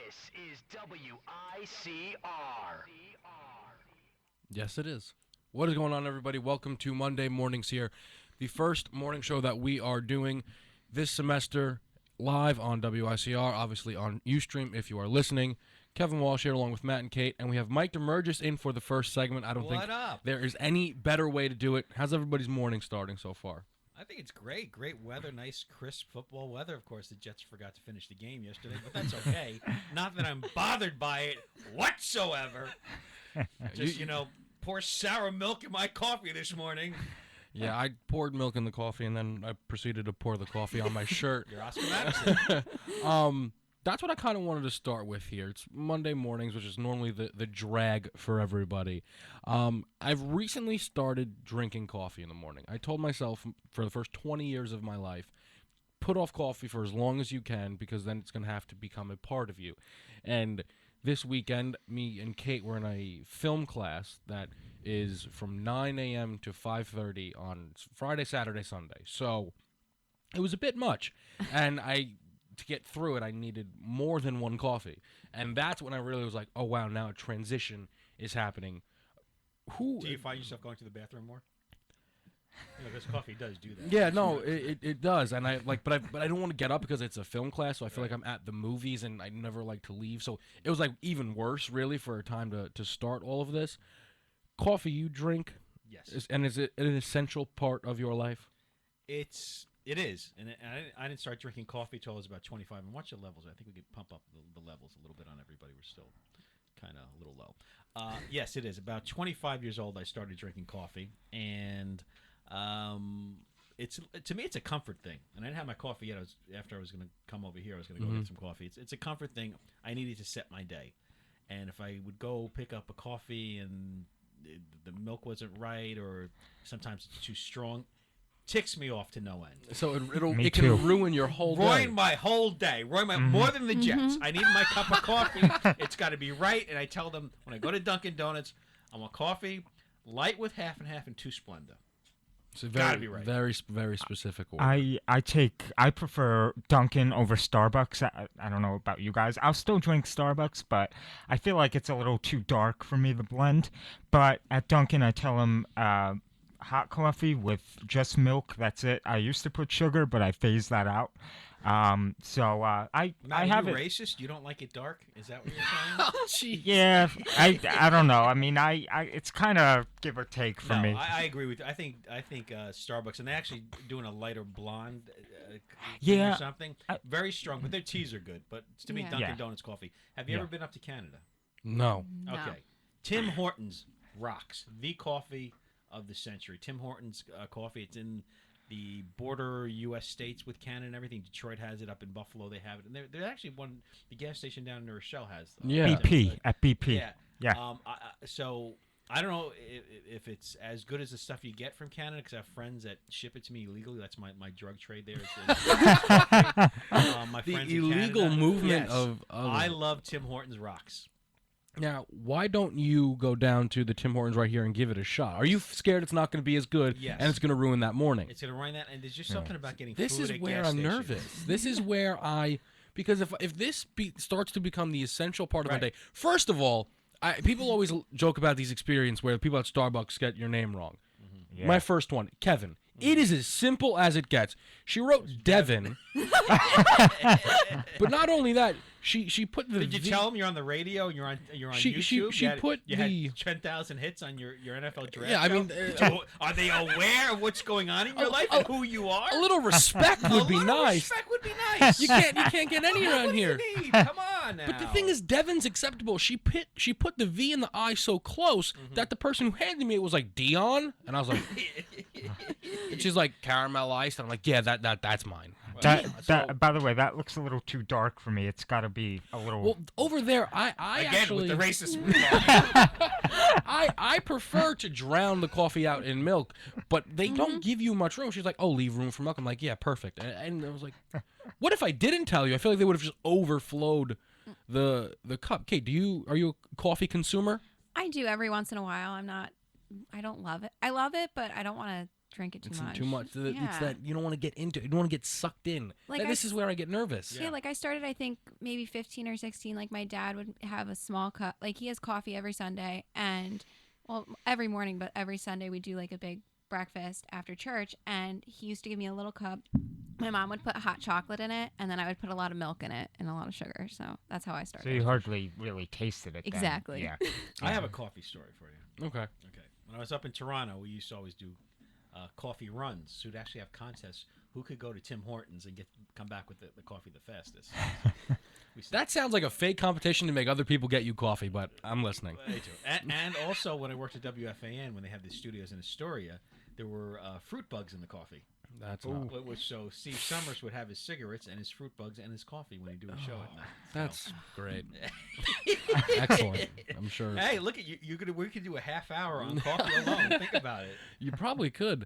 This is WICR. Yes, it is. What is going on, everybody? Welcome to Monday Mornings here, the first morning show that we are doing this semester live on WICR, obviously on Ustream if you are listening. Kevin Walsh here along with Matt and Kate, and we have Mike DeMurgis in for the first segment. I don't think there is any better way to do it. How's everybody's morning starting so far? I think it's great. Great weather, nice, crisp football weather. Of course, the Jets forgot to finish the game yesterday, but that's okay. Not that I'm bothered by it whatsoever. Just, pour sour milk in my coffee this morning. Yeah, I poured milk in the coffee, and then I proceeded to pour the coffee on my shirt. You're Oscar Madison. That's what I kind of wanted to start with here. It's Monday mornings, which is normally the drag for everybody. I've recently started drinking coffee in the morning. I told myself for the first 20 years of my life, put off coffee for as long as you can because then it's going to have to become a part of you. And this weekend, me and Kate were in a film class that is from 9 a.m. to 5:30 on Friday, Saturday, Sunday. So it was a bit much. And to get through it, I needed more than one coffee. And that's when I really was like, oh, wow, now a transition is happening. Do you find yourself going to the bathroom more? Because coffee does do that. Yeah, no, it does. And but I don't want to get up because it's a film class, so I feel like I'm at the movies and I never like to leave. So it was like even worse, really, for a time to start all of this. Coffee you drink? Yes. And is it an essential part of your life? It is, and I didn't start drinking coffee till I was about 25. And watch the levels. I think we could pump up the levels a little bit on everybody. We're still kind of a little low. Yes, it is. About 25 years old, I started drinking coffee, and to me, it's a comfort thing. And I didn't have my coffee yet. After I was going to come over here, I was going to go get some coffee. It's a comfort thing. I needed to set my day, and if I would go pick up a coffee and the milk wasn't right, or sometimes it's too strong, ticks me off to no end. So it can ruin your whole day. Ruin my whole day. Ruin my more than the Jets. I need my cup of coffee. It's got to be right. And I tell them when I go to Dunkin' Donuts, I want coffee light with half and half and 2 Splenda. So gotta be right. Very, very specific order. I prefer Dunkin' over Starbucks. I don't know about you guys. I'll still drink Starbucks, but I feel like it's a little too dark for me, the blend. But at Dunkin', I tell them hot coffee with just milk. That's it. I used to put sugar, but I phased that out. I have you it. Racist? You don't like it dark? Is that what you're saying? Oh, jeez. Yeah, I don't know. I mean, it's kind of give or take for me. I agree with you. I think Starbucks, and they're actually doing a lighter blonde yeah, or something. Very strong, but their teas are good. But to me, Dunkin' Donuts coffee. Have you ever been up to Canada? No. Okay. Tim Hortons rocks. The coffee of the century. Tim Hortons coffee. It's in the border U.S. states with Canada and everything. Detroit has it. Up in Buffalo, they have it. And they're actually the gas station down in New Rochelle has. BP at BP. Yeah. So I don't know if it's as good as the stuff you get from Canada, because I have friends that ship it to me illegally. That's my drug trade there. My The friends illegal in Canada. movement Yes. of I love Tim Hortons rocks. Now, why don't you go down to the Tim Hortons right here and give it a shot? Are you scared it's not going to be as good and it's going to ruin that morning? It's going to ruin that, and there's just something about getting This food is at where gas I'm stations. nervous. This is where because if this starts to become the essential part of my Right. day, first of all, people always joke about these experiences where people at Starbucks get your name wrong. Yeah. My first one, Kevin. It is as simple as it gets. She wrote Devin, but not only that, she put the. Did you tell them you're on the radio and you're on YouTube? She put you the. had 10,000 hits on your NFL draft. Yeah, I show? mean, So are they aware of what's going on in your life and who you are? A little respect would be nice. Respect would be nice. You can't get any around What do here. you need? Come on now. But the thing is, Devin's acceptable. She put the V and the I so close that the person who handed me it was like Dion, and I was like, and she's like caramel iced, and I'm like, yeah, that's mine. By the way, that looks a little too dark for me. It's got to be a little. Well, over there, I again actually with the racist. I prefer to drown the coffee out in milk, but they don't give you much room. She's like, oh, leave room for milk. I'm like, yeah, perfect. And I was like, what if I didn't tell you? I feel like they would have just overflowed the cup. Kate, are you a coffee consumer? I do every once in a while. I don't love it. I love it, but I don't want to drink it too It's much. too much. It's Yeah. that you don't want to get into it. You don't want to get sucked in. Like This is where I get nervous. Yeah, like I started, I think maybe 15 or 16. Like my dad would have a small cup. Like he has coffee every Sunday, and well, every morning, but every Sunday we do like a big breakfast after church. And he used to give me a little cup. My mom would put hot chocolate in it, and then I would put a lot of milk in it and a lot of sugar. So that's how I started. So you hardly really tasted it. Exactly. Then. Yeah. I have a coffee story for you. Okay. Okay. When I was up in Toronto, we used to always do coffee runs. So we'd actually have contests. Who could go to Tim Hortons and come back with the coffee the fastest? That sounds like a fake competition to make other people get you coffee, but I'm listening. And also, when I worked at WFAN, when they had the studios in Astoria, there were fruit bugs in the coffee. That's So Steve Summers would have his cigarettes and his fruit bugs and his coffee when he'd do a show at night. That's great. Excellent. I'm sure. Hey, look at you! We could do a half hour on coffee alone. Think about it. You probably could.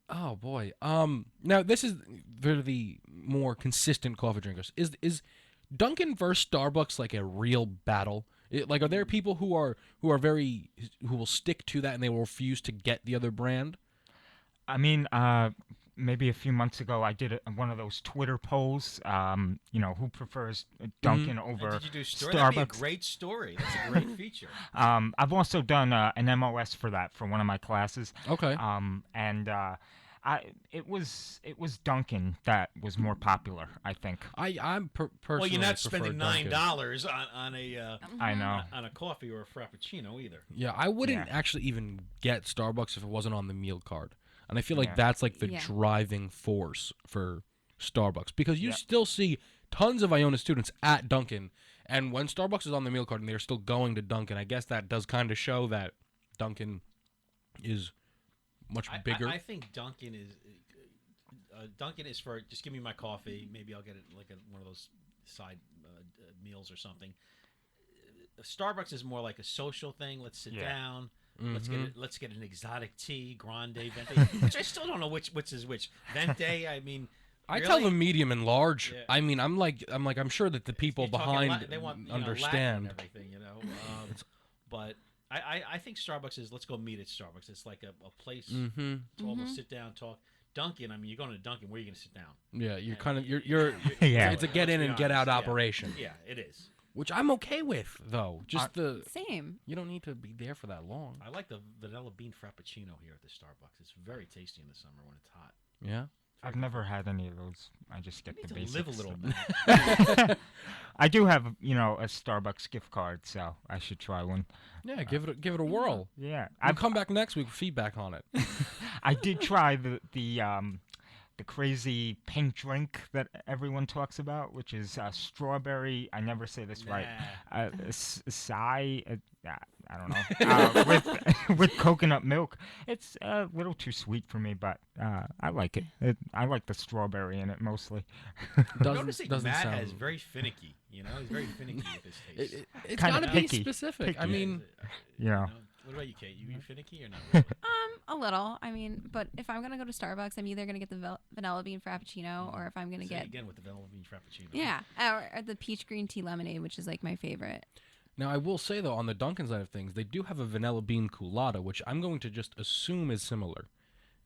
Oh boy. Now this is for the more consistent coffee drinkers. Is Dunkin' versus Starbucks like a real battle? Like, are there people who will stick to that and they will refuse to get the other brand? I mean, maybe a few months ago, I did one of those Twitter polls. Who prefers Dunkin' over Did you do a story? Starbucks? That'd be a great story. That's a great feature. I've also done an MOS for that for one of my classes. Okay. It was Dunkin' that was more popular, I think. I'm personally. Well, you're not prefer spending Dunkin'. $9 on a I know. on a coffee or a frappuccino either. Yeah, I wouldn't Yeah. actually even get Starbucks if it wasn't on the meal card. And I feel like Yeah. that's like the Yeah. driving force for Starbucks because you Yeah. still see tons of Iona students at Dunkin', and when Starbucks is on the meal card and they're still going to Dunkin', I guess that does kind of show that Dunkin' is much bigger. I think Dunkin' is for just give me my coffee. Maybe I'll get it like one of those side meals or something. Starbucks is more like a social thing. Let's sit down. Let's get an exotic tea, grande, venti, which I still don't know which is which. Venti, I mean, I really? tell them medium and large. Yeah. I mean, I'm sure that the people You're talking behind Latin, they want, understand. Latin and everything, but I think Starbucks is let's go meet at Starbucks. It's like a place to almost sit down, talk. Dunkin', I mean, you're going to Dunkin', where are you going to sit down? Yeah, you're kind of you're Yeah. It's a get in and get out honest, operation, Yeah, it is. which I'm okay with though. Just Same. you don't need to be there for that long. I like the vanilla bean frappuccino here at the Starbucks. It's very tasty in the summer when it's hot. Yeah. I've never had any of those. I just get You the need to basics. live a little, stuff. man. I do have, a Starbucks gift card, so I should try one. Yeah, give it a whirl. Yeah, I'll come back next week with feedback on it. I did try the crazy pink drink that everyone talks about, which is strawberry. I never say this right. Acai. I don't know. With coconut milk. It's a little too sweet for me, but I like it. I like the strawberry in it mostly. Noticing Matt sound. has very finicky. He's very finicky with his taste. It's Kinda gotta be picky. specific. I Picky. mean, Yeah. What about you, Kate? You finicky or not? Really? A little. I mean, but if I'm gonna go to Starbucks, I'm either gonna get the vanilla bean frappuccino, or if I'm gonna Say get again with the vanilla bean frappuccino. yeah, or the peach green tea lemonade, which is like my favorite. now I will say though, on the Dunkin' side of things, they do have a vanilla bean culotta, which I'm going to just assume is similar.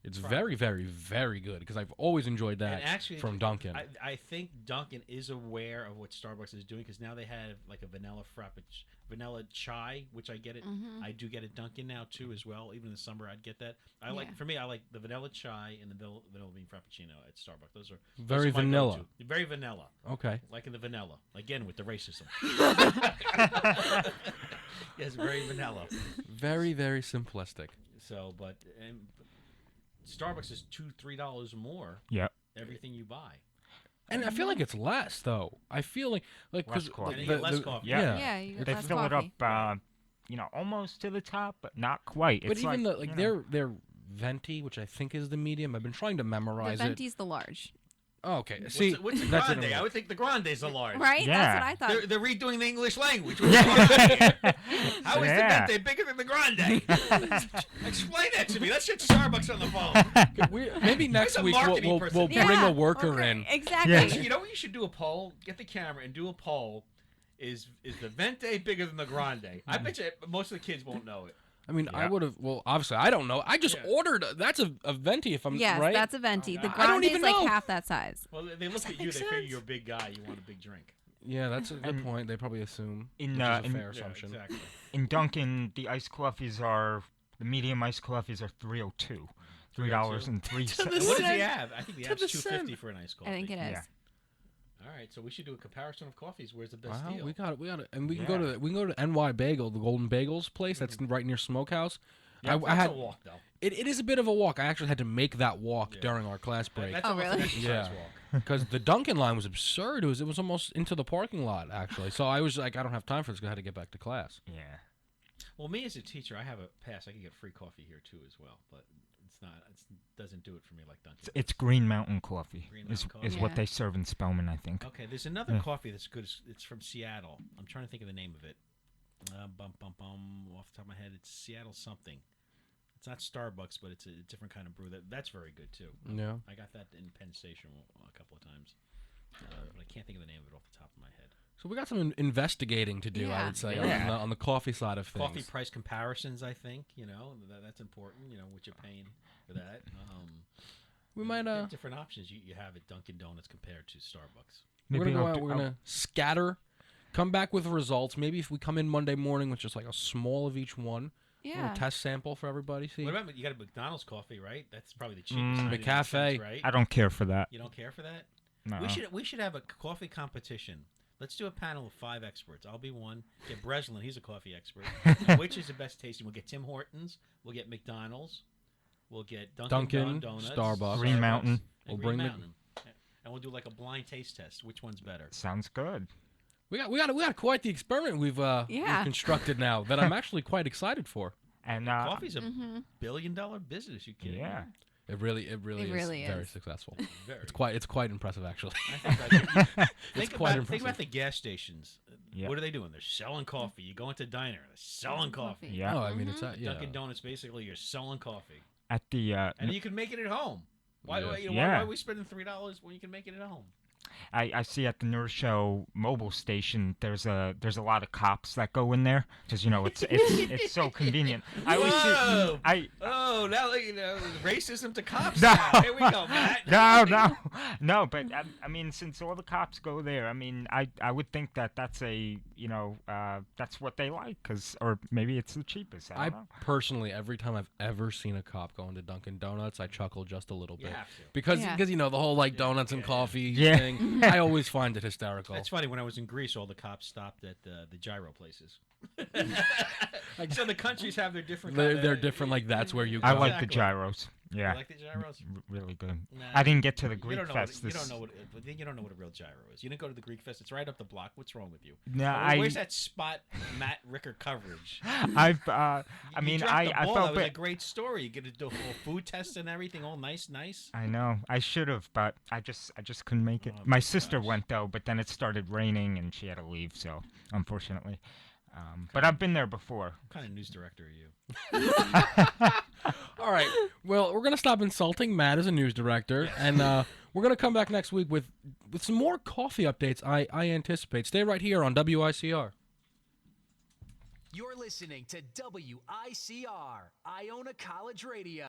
It's very, very, very good because I've always enjoyed that And actually, from Dunkin'. I think Dunkin' is aware of what Starbucks is doing because now they have like a vanilla vanilla chai, which I get it. I do get at Dunkin' now too as well. Even in the summer, I'd get that. I like the vanilla chai and the vanilla bean frappuccino at Starbucks. Those are Very my vanilla. go-to. Very vanilla. Okay. Like in the vanilla. Again with the racism. Yes, very vanilla. Very, very simplistic. So, but Starbucks is $2-3 more. Yep. Everything you buy. And I feel like it's less though. I feel like Less because coffee. And you get less coffee. Yeah. Yeah, you get They less fill coffee. it up, almost to the top, but not quite. But It's even like, their venti, which I think is the medium. I've been trying to The memorize it. venti's the large, Oh, okay. See, What's the that's grande? it. I would think the grande's a large. right? Yeah. That's what I thought. They're redoing the English language. What's going on here? How is Yeah. the vente bigger than the grande? Explain that to me. Let's get Starbucks on the phone. Maybe next There's a week marketing we'll person. bring Yeah, a worker okay, in. Exactly. Yeah. Actually, you know what? You should do a poll. Get the camera and do a poll. Is the vente bigger than the grande? I bet you most of the kids won't know it. I mean, I Yeah. would have. Well, obviously, I don't know. I just Yeah. ordered. That's a venti, if I'm Yes, right. that's a venti. The I don't grande even is like know. half that size. Well, they look at you. They figure you're a big guy. You want a big drink. Yeah, that's a good And point. They probably assume, in, which is a fair Yeah, assumption. exactly. In Dunkin', the iced coffees are the medium iced coffees are $3.02, $3.03. To the And what does cent. he have? I think the To app's the cent. $2.50 for an iced coffee. I think it is. Yeah. All right, so we should do a comparison of coffees. Where's the best Wow, deal? we got it, and we can Yeah. go to NY Bagel, the Golden Bagels place that's right near Smokehouse. Yeah, I that's had a walk though. it is a bit of a walk. I actually had to make that walk Yeah. during our class break That's Oh, almost an really? exercise Yeah. walk. because the Dunkin' line was absurd. It was almost into the parking lot actually. So I was like, I don't have time for this. I had to get back to class. Yeah. Well, me as a teacher, I have a pass. I can get free coffee here too as well, but it's not. It doesn't do it for me like Dunkin'. It's Green Mountain Coffee. Green is Mountain Coffee. is Yeah. what they serve in Spelman, I think. Okay, there's another Yeah. coffee that's good. It's from Seattle. I'm trying to think of the name of it. Off the top of my head, it's Seattle something. It's not Starbucks, but it's a different kind of brew. That's very good too. Yeah. I got that in Penn Station a couple of times, but I can't think of the name of it off the top of my head. So we got some investigating to do, I Yeah. would say, Yeah. on the coffee side of things. Coffee price comparisons, I think. That's important. What you're paying for that. We might there are different options you have at Dunkin' Donuts compared to Starbucks. we're gonna go I'll out. do- We're I'll- gonna scatter, come back with results. Maybe if we come in Monday morning with just like a small of each one, a Yeah. little test sample for everybody. See, What about you got a McDonald's coffee, right? That's probably the cheapest. 99 McCafe. cents, right? I don't care for that. You don't care for that? No. We should have a coffee competition. Let's do a panel of 5 experts. I'll be one. Get Breslin, he's a coffee expert. Which is the best tasting? We'll get Tim Hortons. We'll get McDonald's. We'll get Dunkin', Donuts, Starbucks. Green Mountain. and We'll Green bring the- Mountain. And we'll do like a blind taste test. Which one's better? Sounds good. we got quite the experiment we've Yeah. constructed now that I'm actually quite excited for. And Coffee's a Mm-hmm. billion-dollar business. You kidding? yeah. me? It really is really very is. successful. Very. It's quite impressive actually. I think It's think quite about impressive. the gas stations. Yeah. What are they doing? They're selling coffee. You go into a diner, they're selling coffee. Yeah. No, I mean it's yeah. Dunkin' Donuts, basically, you're selling coffee, At the and you can make it at home. Why? Yeah. Why are we spending $3 when you can make it at home? I see at the Nerd Show mobile station there's a lot of cops that go in there because it's so convenient. I always Whoa! see Oh, now racism to cops. No. Now. Here we go, Matt. no, but I mean since all the cops go there, I mean I would think that's that's what they like or maybe it's the cheapest. I I don't know. personally, every time I've ever seen a cop go into Dunkin' Donuts, I chuckle just a little You bit have to. because Yeah. the whole like donuts and yeah. coffee Yeah. thing. I always find it hysterical. That's funny. When I was in Greece, all the cops stopped at the gyro places. So the countries have their different. They're different. Like that's where you go. I like the Exactly. gyros. Yeah, You like the gyros? really good. Nah. I didn't get to the You Greek don't know fest. What, you don't know what you don't know what a real gyro is. You didn't go to the Greek fest. It's right up the block. What's wrong with you? No, Where's that spot Matt Ricker coverage? I've I mean you dropped I the I ball. felt That was a bad. great story. You get to do a full food test and everything, all nice. I know. I should have, but I just couldn't make it. Oh, My my sister gosh. went though, but then it started raining and she had to leave. So unfortunately, but I've been there before. What kind of news director are you? All right. Well, we're gonna stop insulting Matt as a news director, and we're gonna come back next week with some more coffee updates. I anticipate. Stay right here on WICR. You're listening to WICR, Iona College Radio.